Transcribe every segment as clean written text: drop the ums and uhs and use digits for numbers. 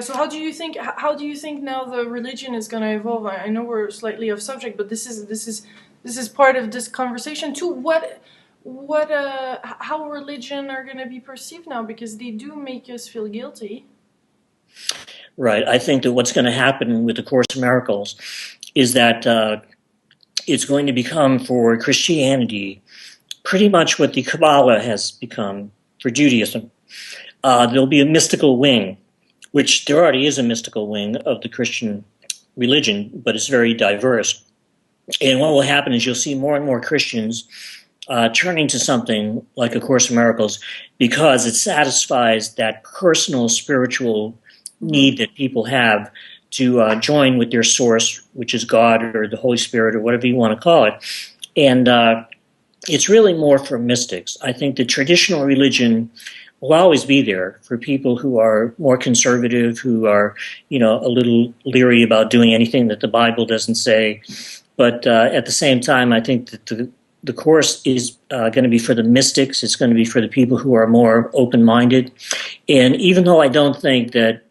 Yeah. So how do you think now the religion is going to evolve? I know we're slightly off subject, but this is part of this conversation too. How religion are going to be perceived now, because they do make us feel guilty. Right. I think that what's going to happen with the Course in Miracles is that it's going to become for Christianity pretty much what the Kabbalah has become for Judaism. There'll be a mystical wing, which there already is a mystical wing of the Christian religion, but it's very diverse. And what will happen is you'll see more and more Christians turning to something like A Course in Miracles because it satisfies that personal spiritual need that people have to join with their source, which is God or the Holy Spirit or whatever you want to call it. And it's really more for mystics. I think the traditional religion will always be there for people who are more conservative, who are, a little leery about doing anything that the Bible doesn't say. But at the same time, I think that the Course is going to be for the mystics. It's going to be for the people who are more open-minded. And even though I don't think that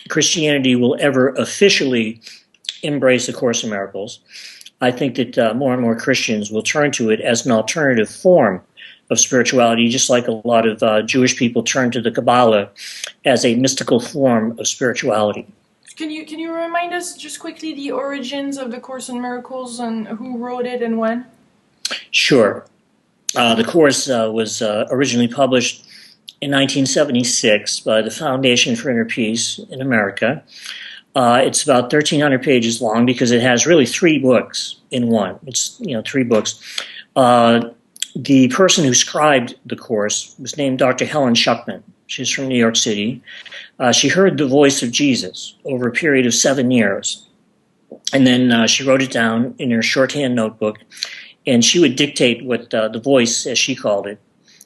Christianity will ever officially embrace A Course in Miracles, I think that more and more Christians will turn to it as an alternative form of spirituality, just like a lot of Jewish people turn to the Kabbalah as a mystical form of spirituality. Can you remind us just quickly the origins of the Course in Miracles and who wrote it and when? Sure. The Course was originally published in 1976 by the Foundation for Inner Peace in America. It's about 1,300 pages long because it has really 3 books in one. It's 3 books. The person who scribed the Course was named Dr. Helen Schuckman. She's from New York City. She heard the voice of Jesus over a period of 7 years. And then she wrote it down in her shorthand notebook. And she would dictate what the voice, as she called it,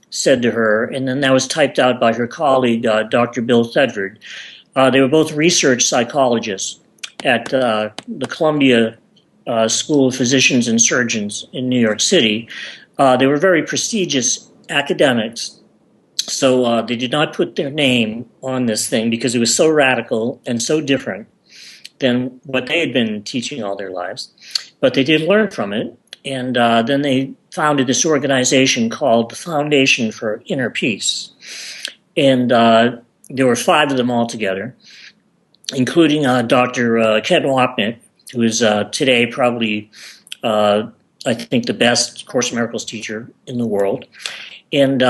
said to her. And then that was typed out by her colleague, Dr. Bill Thedford. They were both research psychologists at the Columbia School of Physicians and Surgeons in New York City. They were very prestigious academics, so they did not put their name on this thing because it was so radical and so different than what they had been teaching all their lives. But they did learn from it, and then they founded this organization called the Foundation for Inner Peace. And there were 5 of them altogether, including Dr. Ken Wapnick, who is today probably, I think, the best Course in Miracles teacher in the world. And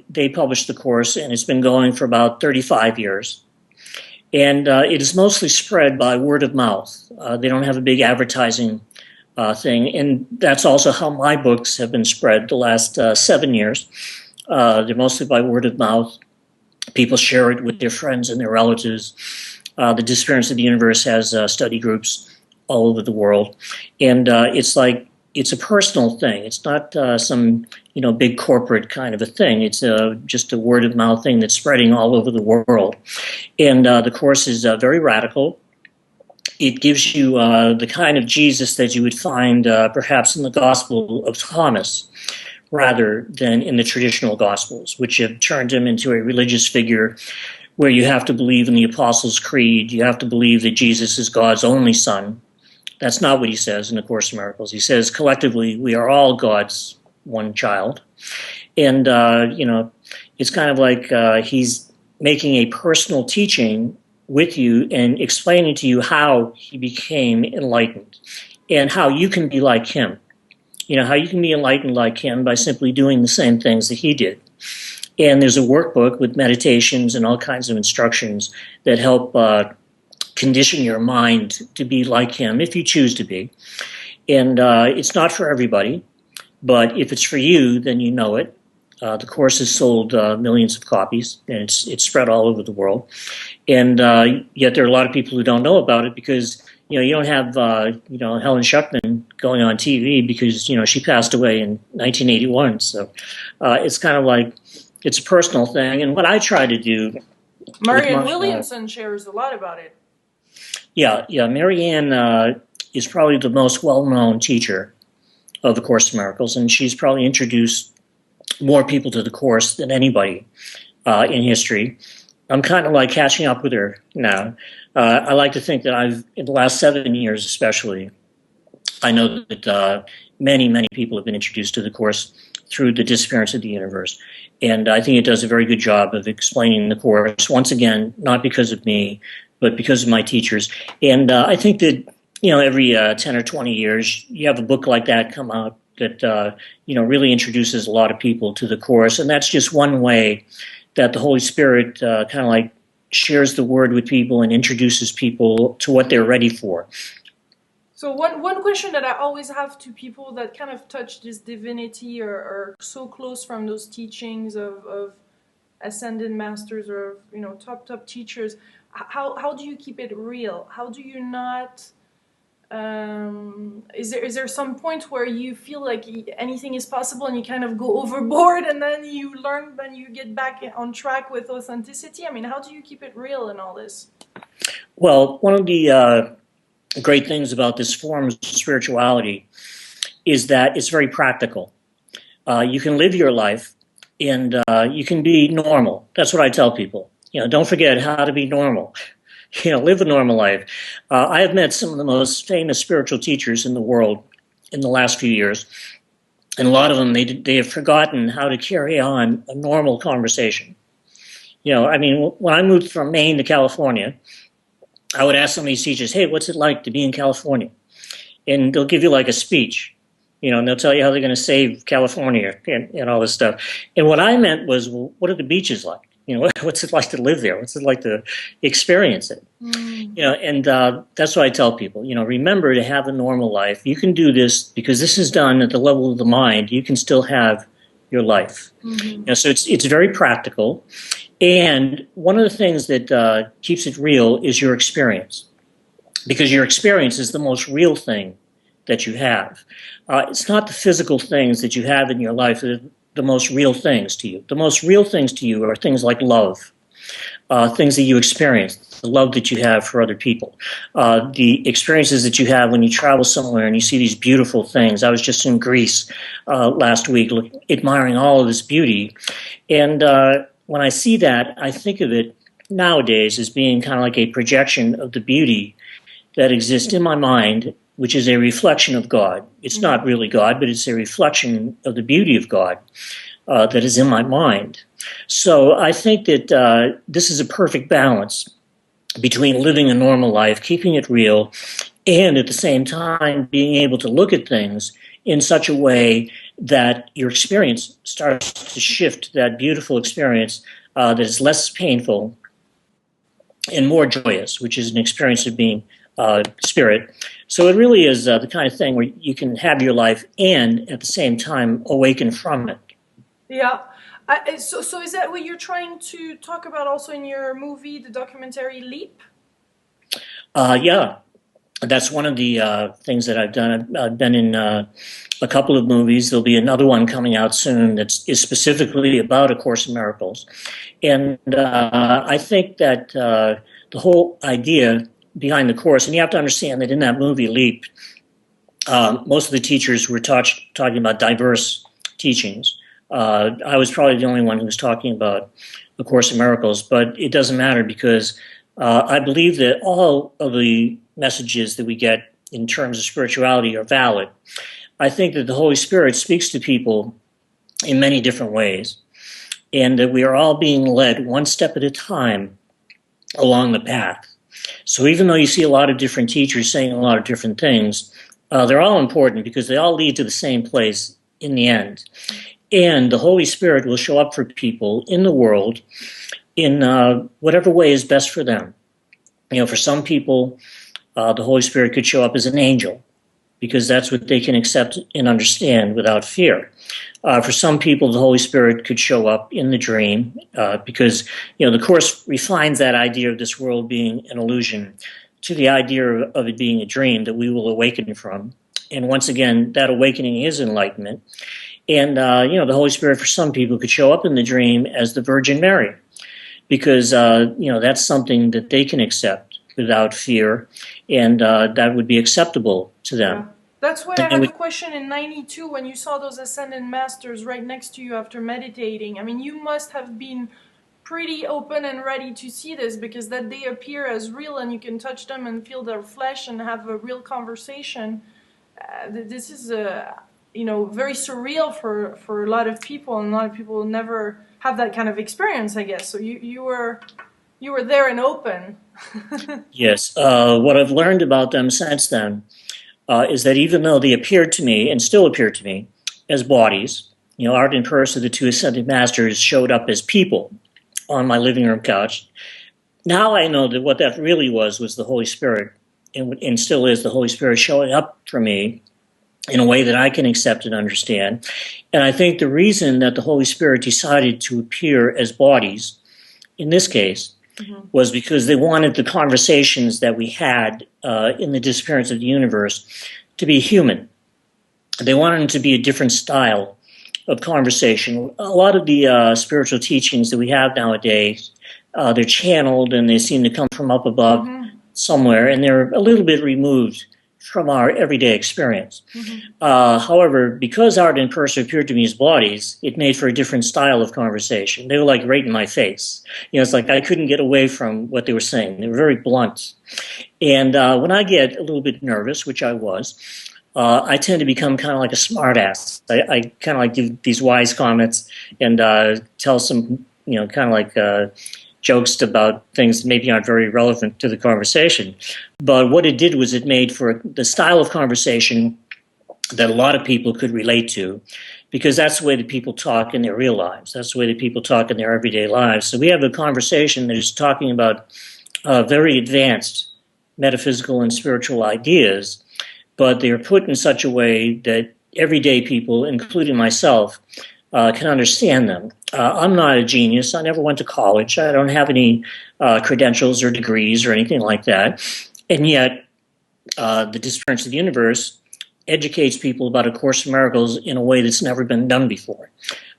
they published the Course, and it's been going for about 35 years. And it is mostly spread by word of mouth. They don't have a big advertising thing. And that's also how my books have been spread the last 7 years. They're mostly by word of mouth. People share it with their friends and their relatives. The Disappearance of the Universe has study groups all over the world. And it's a personal thing. It's not some big corporate kind of a thing. It's just a word of mouth thing that's spreading all over the world. And the Course is very radical. It gives you the kind of Jesus that you would find perhaps in the Gospel of Thomas, rather than in the traditional Gospels, which have turned him into a religious figure where you have to believe in the Apostles' Creed. You have to believe that Jesus is God's only son. That's not what he says in the Course in Miracles. He says, collectively, we are all God's one child. And, it's kind of like he's making a personal teaching with you and explaining to you how he became enlightened and how you can be like him. How you can be enlightened like him by simply doing the same things that he did. And there's a workbook with meditations and all kinds of instructions that help condition your mind to be like him, if you choose to be. And it's not for everybody, but if it's for you, then you know it. The Course has sold millions of copies, and it's spread all over the world. And yet there are a lot of people who don't know about it because you don't have Helen Schuckman going on TV because she passed away in 1981. So it's kind of like it's a personal thing. And what I try to do, Marianne Williamson shares a lot about it. Yeah. Marianne is probably the most well-known teacher of the Course in Miracles, and she's probably introduced more people to the Course than anybody in history. I'm kind of like catching up with her now. I like to think that in the last 7 years especially, I know that many, many people have been introduced to the Course through the disappearance of the universe. And I think it does a very good job of explaining the Course, once again, not because of me, but because of my teachers. And I think that, every 10 or 20 years, you have a book like that come out that, really introduces a lot of people to the Course. And that's just one way that the Holy Spirit kind of like shares the word with people and introduces people to what they're ready for. So one question that I always have to people that kind of touch this divinity or are so close from those teachings of ascended masters or top teachers, how do you keep it real? How do you not? Is there some point where you feel like anything is possible and you kind of go overboard and then you learn, then you get back on track with authenticity? I mean, how do you keep it real in all this? Well, one of the great things about this form of spirituality is that it's very practical. You can live your life and you can be normal. That's what I tell people. Don't forget how to be normal. Live a normal life. I have met some of the most famous spiritual teachers in the world in the last few years. And a lot of them, they have forgotten how to carry on a normal conversation. When I moved from Maine to California, I would ask some of these teachers, hey, what's it like to be in California? And they'll give you like a speech, and they'll tell you how they're going to save California and all this stuff. And what I meant was, well, what are the beaches like? What's it like to live there? What's it like to experience it? And that's what I tell people, remember to have a normal life. You can do this because this is done at the level of the mind. You can still have your life. So it's very practical. And one of the things that keeps it real is your experience, because your experience is the most real thing that you have. It's not the physical things that you have in your life that are the most real things to you. The most real things to you are things like love, things that you experience, the love that you have for other people, the experiences that you have when you travel somewhere and you see these beautiful things. I was just in Greece last week admiring all of this beauty. And when I see that, I think of it nowadays as being kind of like a projection of the beauty that exists in my mind, which is a reflection of God. It's not really God, but it's a reflection of the beauty of God that is in my mind. So I think that this is a perfect balance between living a normal life, keeping it real, and at the same time being able to look at things in such a way that your experience starts to shift that beautiful experience that is less painful and more joyous, which is an experience of being spirit. So it really is the kind of thing where you can have your life and at the same time awaken from it. Yeah. So is that what you're trying to talk about also in your movie, the documentary Leap? Yeah. That's one of the things that I've done. I've been in a couple of movies. There'll be another one coming out soon that is specifically about A Course in Miracles. And I think that the whole idea behind the Course, and you have to understand that in that movie, Leap, most of the teachers were talking about diverse teachings. I was probably the only one who was talking about A Course in Miracles, but it doesn't matter because I believe that all of the messages that we get in terms of spirituality are valid. I think that the Holy Spirit speaks to people in many different ways, and that we are all being led one step at a time along the path. So even though you see a lot of different teachers saying a lot of different things, they're all important because they all lead to the same place in the end. And the Holy Spirit will show up for people in the world in whatever way is best for them. For some people, the Holy Spirit could show up as an angel because that's what they can accept and understand without fear. For some people, the Holy Spirit could show up in the dream because, the Course refines that idea of this world being an illusion to the idea of it being a dream that we will awaken from. And once again, that awakening is enlightenment. And, the Holy Spirit for some people could show up in the dream as the Virgin Mary because, that's something that they can accept without fear, and that would be acceptable to them. Yeah. That's why I had a question in 92 when you saw those ascended masters right next to you after meditating. I mean, you must have been pretty open and ready to see this, because that they appear as real and you can touch them and feel their flesh and have a real conversation. This is very surreal for a lot of people, and a lot of people never have that kind of experience, I guess. So you were there and open. Yes. What I've learned about them since then is that even though they appeared to me and still appear to me as bodies, Art and Persa, the two ascended masters, showed up as people on my living room couch. Now I know that what that really was the Holy Spirit, and still is the Holy Spirit showing up for me in a way that I can accept and understand. And I think the reason that the Holy Spirit decided to appear as bodies, in this case, was because they wanted the conversations that we had in the disappearance of the universe to be human. They wanted them to be a different style of conversation. A lot of the spiritual teachings that we have nowadays, they're channeled and they seem to come from up above somewhere, and they're a little bit removed from our everyday experience. However, because Art and Persa appeared to me as bodies, it made for a different style of conversation. They were like right in my face. It's like I couldn't get away from what they were saying. They were very blunt. And when I get a little bit nervous, which I was, I tend to become kind of like a smartass. I kind of like give these wise comments and tell some, kind of like jokes about things that maybe aren't very relevant to the conversation. But what it did was it made for the style of conversation that a lot of people could relate to, because that's the way that people talk in their real lives. That's the way that people talk in their everyday lives. So we have a conversation that is talking about very advanced metaphysical and spiritual ideas, but they are put in such a way that everyday people, including myself, can understand them. I'm not a genius. I never went to college. I don't have any credentials or degrees or anything like that. And yet, the Disappearance of the Universe educates people about A Course in Miracles in a way that's never been done before.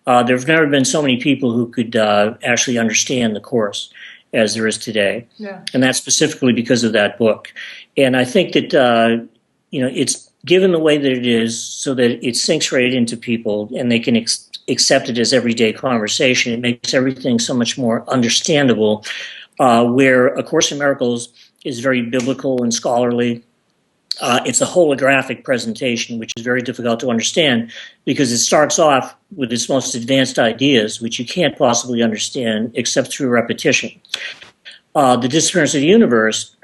There have never been so many people who could actually understand the Course as there is today. Yeah. And that's specifically because of that book. And I think that, it's given the way that it is so that it sinks right into people and they can accept it as everyday conversation. It makes everything so much more understandable, where A Course in Miracles is very biblical and scholarly. It's a holographic presentation, which is very difficult to understand because it starts off with its most advanced ideas, which you can't possibly understand except through repetition. The Disappearance of the Universe,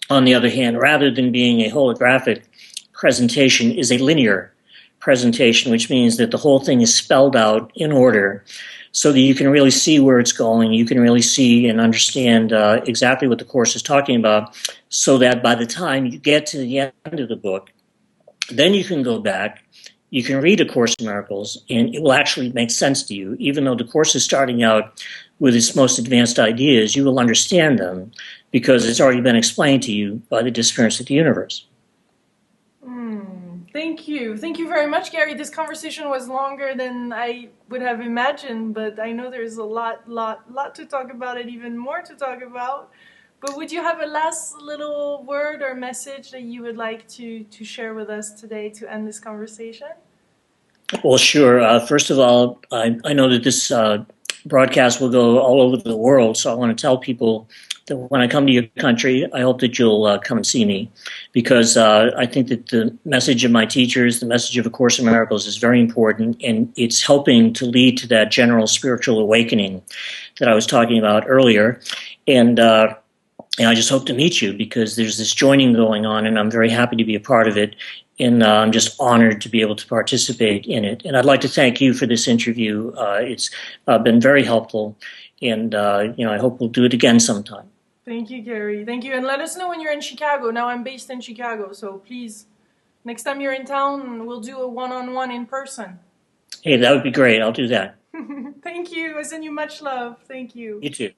on the other hand, rather than being a holographic presentation, is a linear presentation, which means that the whole thing is spelled out in order so that you can really see where it's going. You can really see and understand exactly what the Course is talking about, so that by the time you get to the end of the book, then you can go back, you can read A Course in Miracles, and it will actually make sense to you. Even though the Course is starting out with its most advanced ideas, you will understand them because it's already been explained to you by the Disappearance of the Universe. Thank you. Thank you very much, Gary. This conversation was longer than I would have imagined, but I know there's a lot to talk about and even more to talk about. But would you have a last little word or message that you would like to share with us today to end this conversation? Well, sure. First of all, I know that this broadcast will go all over the world, so I want to tell people that when I come to your country, I hope that you'll come and see me, because I think that the message of my teachers, the message of A Course in Miracles is very important, and it's helping to lead to that general spiritual awakening that I was talking about earlier. And I just hope to meet you, because there's this joining going on, and I'm very happy to be a part of it. And I'm just honored to be able to participate in it. And I'd like to thank you for this interview. It's been very helpful, and I hope we'll do it again sometime. Thank you, Gary. Thank you. And let us know when you're in Chicago. Now I'm based in Chicago, so please, next time you're in town, we'll do a one-on-one in person. Hey, that would be great. I'll do that. Thank you. I send you much love. Thank you. You too.